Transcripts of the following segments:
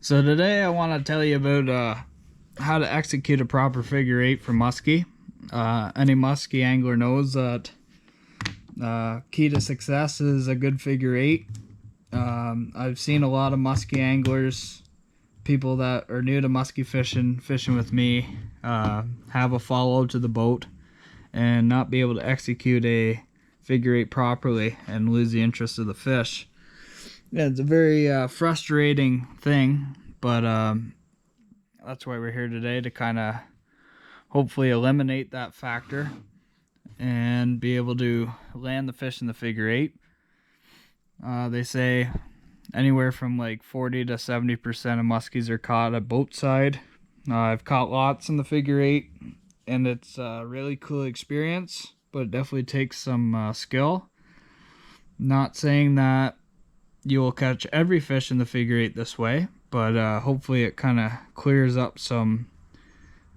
So today I want to tell you about how to execute a proper figure eight for muskie. Any muskie angler knows that key to success is a good figure eight. I've seen a lot of muskie anglers, people that are new to muskie fishing with me, have a follow to the boat and not be able to execute a figure eight properly and lose the interest of the fish. Yeah, it's a very frustrating thing, but that's why we're here today, to kind of hopefully eliminate that factor and be able to land the fish in the figure eight. They say anywhere from like 40 to 70% of muskies are caught at boat side. I've caught lots in the figure eight, and it's a really cool experience, but it definitely takes some skill. Not saying that you will catch every fish in the figure eight this way, but hopefully it kind of clears up some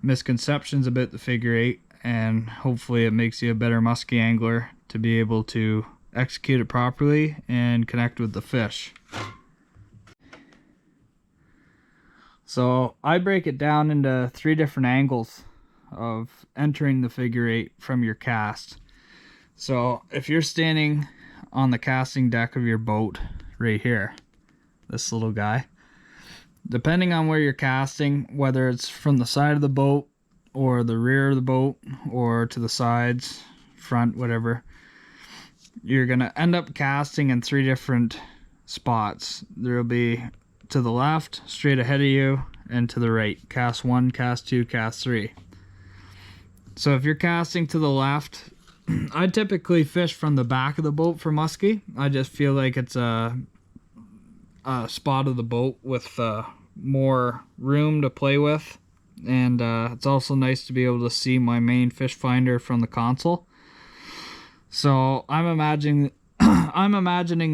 misconceptions about the figure eight, and hopefully it makes you a better muskie angler to be able to execute it properly and connect with the fish. So I break it down into 3 different angles of entering the figure eight from your cast. So if you're standing on the casting deck of your boat right here, this little guy, depending on where you're casting, whether it's from the side of the boat or the rear of the boat or to the sides, front, whatever, you're gonna end up casting in 3 different spots. There'll be to the left, straight ahead of you, and to the right. Cast 1, cast 2, cast 3. So if you're casting to the left, I typically fish from the back of the boat for muskie. I just feel like it's a spot of the boat with more room to play with, and it's also nice to be able to see my main fish finder from the console. So I'm imagining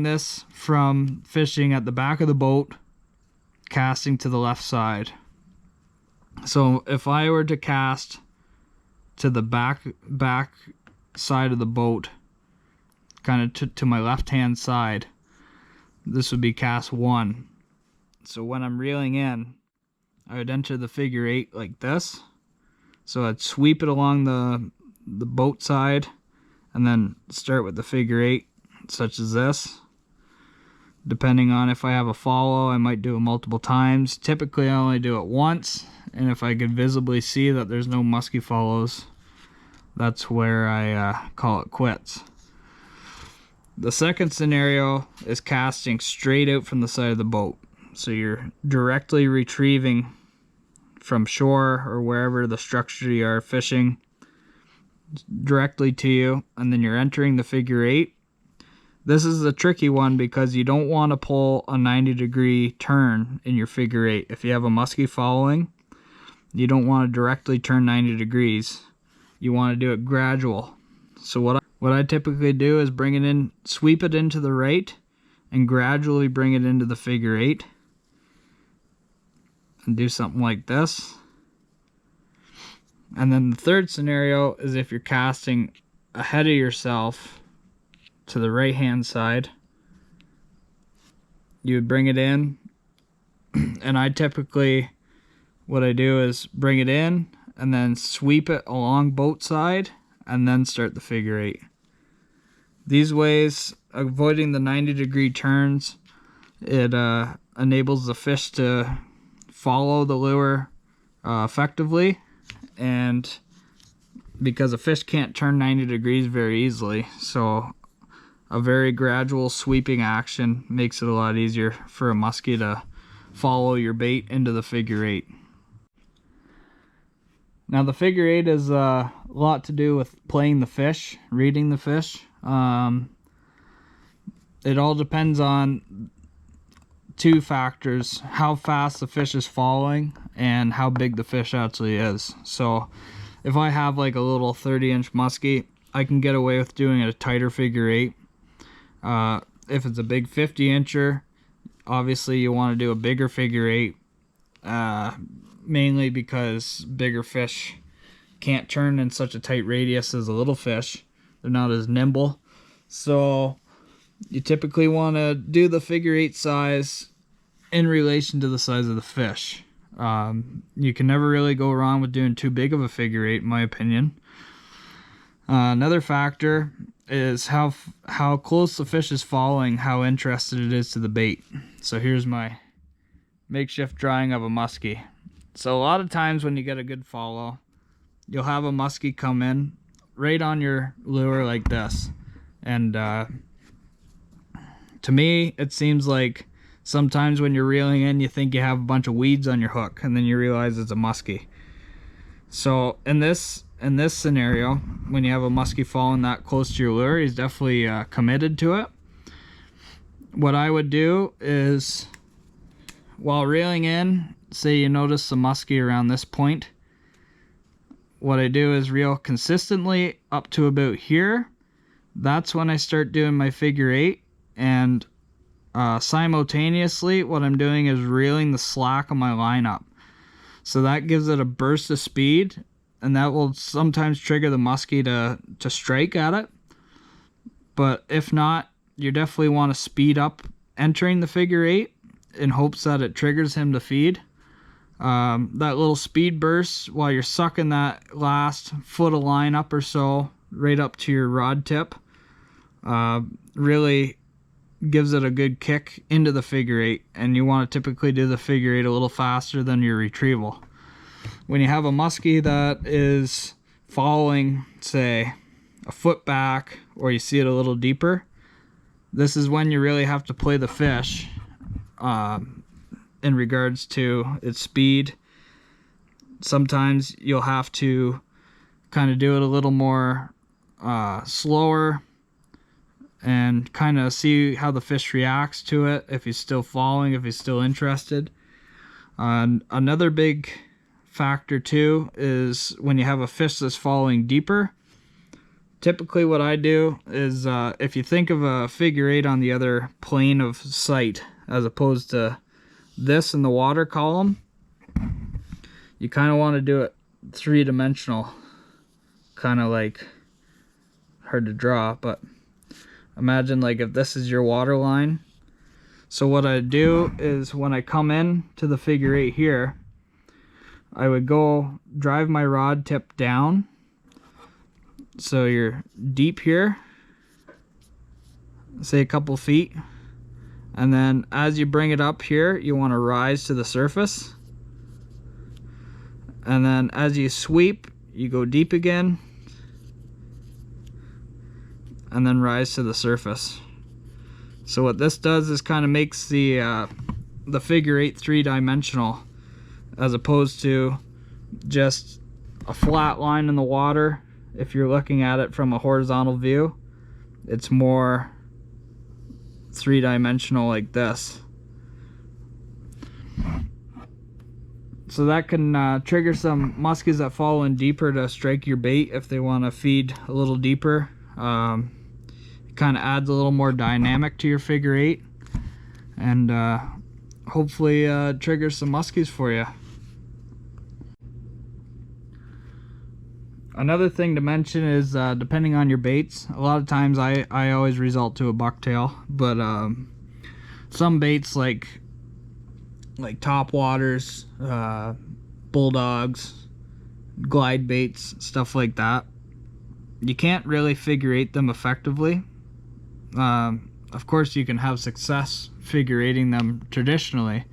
this from fishing at the back of the boat, casting to the left side. So if I were to cast to the back side of the boat, kind of to my left hand side, this would be cast 1. So when I'm reeling in, I would enter the figure eight like this. So I'd sweep it along the boat side and then start with the figure eight, such as this. Depending on if I have a follow, I might do it multiple times. Typically I only do it once, and if I could visibly see that there's no musky follows, that's where I call it quits. The second scenario is casting straight out from the side of the boat. So you're directly retrieving from shore or wherever the structure you are fishing directly to you, and then you're entering the figure eight. This is a tricky one because you don't want to pull a 90-degree turn in your figure eight. If you have a muskie following, you don't want to directly turn 90 degrees. You want to do it gradual. So what I typically do is bring it in, sweep it into the right, and gradually bring it into the figure eight. And do something like this. And then the third scenario is if you're casting ahead of yourself to the right hand side, you would bring it in, and I typically, what I do is bring it in and then sweep it along boat side and then start the figure eight. These ways, avoiding the 90-degree turns, it enables the fish to follow the lure effectively, and because a fish can't turn 90 degrees very easily, so a very gradual sweeping action makes it a lot easier for a muskie to follow your bait into the figure eight. Now the figure eight is a lot to do with playing the fish, reading the fish. It all depends on 2 factors: how fast the fish is following and how big the fish actually is. So if I have like a little 30-inch muskie, I can get away with doing a tighter figure eight. If it's a big 50-incher, obviously you want to do a bigger figure eight, mainly because bigger fish can't turn in such a tight radius as a little fish. They're not as nimble. So you typically want to do the figure eight size in relation to the size of the fish. You can never really go wrong with doing too big of a figure eight, in my opinion. Another factor is how close the fish is following, how interested it is to the bait. So here's my makeshift drawing of a muskie. So a lot of times when you get a good follow, you'll have a muskie come in right on your lure like this. And to me, it seems like sometimes when you're reeling in, you think you have a bunch of weeds on your hook, and then you realize it's a muskie. So in this scenario, when you have a muskie falling that close to your lure, he's definitely committed to it. What I would do is, while reeling in, say you notice the muskie around this point, what I do is reel consistently up to about here. That's when I start doing my figure eight, and simultaneously what I'm doing is reeling the slack on my line up. So that gives it a burst of speed, and that will sometimes trigger the muskie to strike at it. But if not, you definitely want to speed up entering the figure eight in hopes that it triggers him to feed. That little speed burst while you're sucking that last foot of line up or so right up to your rod tip really gives it a good kick into the figure eight, and you want to typically do the figure eight a little faster than your retrieval. When you have a muskie that is following, say, a foot back, or you see it a little deeper, this is when you really have to play the fish in regards to its speed. Sometimes you'll have to kind of do it a little more slower and kind of see how the fish reacts to it, if he's still following, if he's still interested. Another big factor too is when you have a fish that's following deeper. Typically what I do is if you think of a figure eight on the other plane of sight as opposed to this in the water column, you kind of want to do it three-dimensional, kind of like, hard to draw, but imagine like if this is your water line. So what I do is when I come in to the figure eight here, I would go drive my rod tip down. So you're deep here, say a couple feet, and then as you bring it up here, you want to rise to the surface. And then as you sweep, you go deep again, and then rise to the surface. So what this does is kind of makes the figure eight three-dimensional, as opposed to just a flat line in the water. If you're looking at it from a horizontal view, it's more three-dimensional like this. So that can trigger some muskies that fall in deeper to strike your bait if they want to feed a little deeper. It kind of adds a little more dynamic to your figure eight, and hopefully triggers some muskies for you. Another thing to mention is depending on your baits, a lot of times I always result to a bucktail, but some baits like top waters, bulldogs, glide baits, stuff like that, you can't really figure eight them effectively. Of course you can have success figure eighting them traditionally,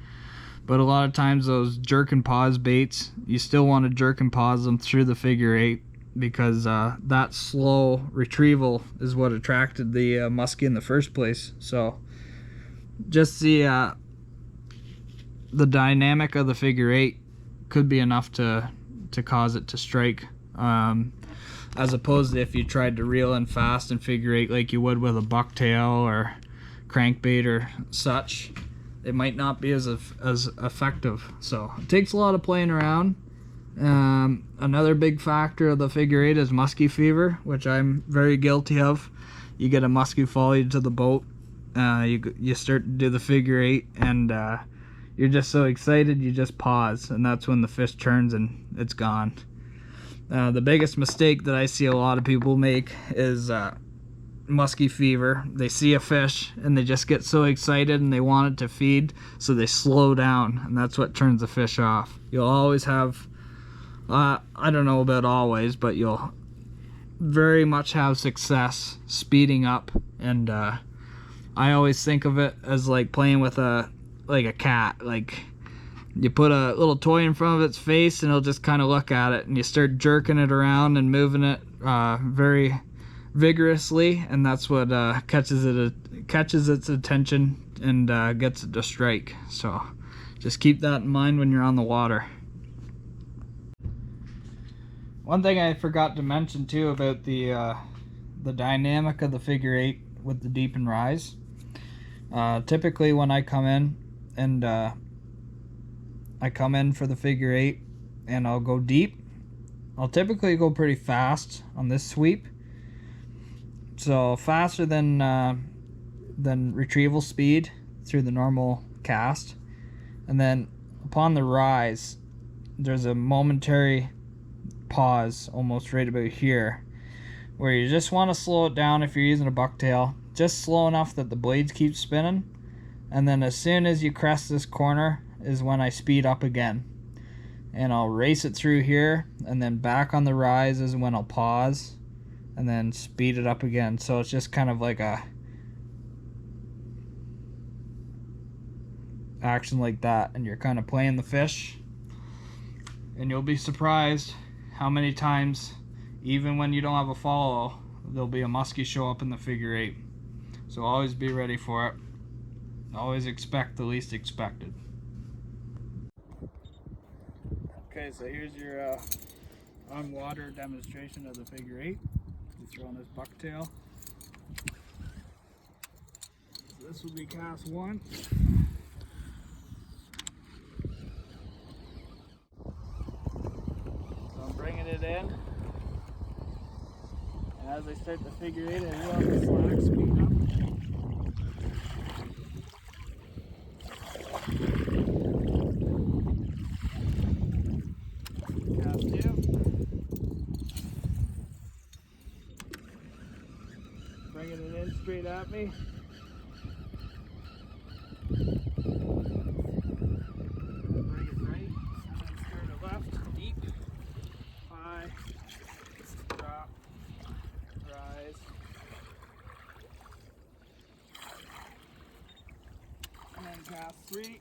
but a lot of times those jerk and pause baits, you still want to jerk and pause them through the figure eight, because that slow retrieval is what attracted the muskie in the first place. So just the dynamic of the figure eight could be enough to cause it to strike, as opposed to if you tried to reel in fast and figure eight like you would with a bucktail or crankbait or such. It might not be as effective. So it takes a lot of playing around. Another big factor of the figure eight is musky fever, which I'm very guilty of. You get a muskie follow you to the boat, you start to do the figure eight, and you're just so excited you just pause, and that's when the fish turns and it's gone. The biggest mistake that I see a lot of people make is musky fever. They see a fish and they just get so excited and they want it to feed, so they slow down, and that's what turns the fish off. You'll always have, I don't know about always, but you'll very much have success speeding up. And I always think of it as like playing with a cat. Like, you put a little toy in front of its face and it'll just kind of look at it, and you start jerking it around and moving it very vigorously, and that's what catches its attention and gets it to strike. So just keep that in mind when you're on the water. One thing I forgot to mention too about the dynamic of the figure eight with the deep and rise. Typically when I come in and I come in for the figure eight and I'll go deep, I'll typically go pretty fast on this sweep. So faster than retrieval speed through the normal cast. And then upon the rise, there's a momentary pause almost right about here where you just want to slow it down if you're using a bucktail, just slow enough that the blades keep spinning. And then as soon as you crest this corner is when I speed up again, and I'll race it through here, and then back on the rise is when I'll pause and then speed it up again. So it's just kind of like a action like that, and you're kind of playing the fish, and you'll be surprised how many times, even when you don't have a follow, there'll be a muskie show up in the figure eight. So always be ready for it. Always expect the least expected. Okay, so here's your on water demonstration of the figure eight. You throw on this bucktail. So this will be cast one. So I'm bringing it in. And as I start the figure eight, I reel the slack, speed up. Cast two. Bringing it in straight at me. Bring it right, and then start it left, deep, high, drop, rise, and then cast three.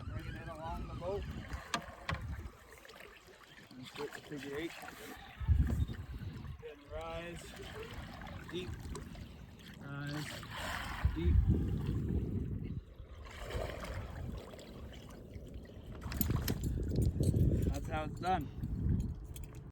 Bringing it along the boat. And split the figure eight. Then rise, deep, rise, deep. That's how it's done.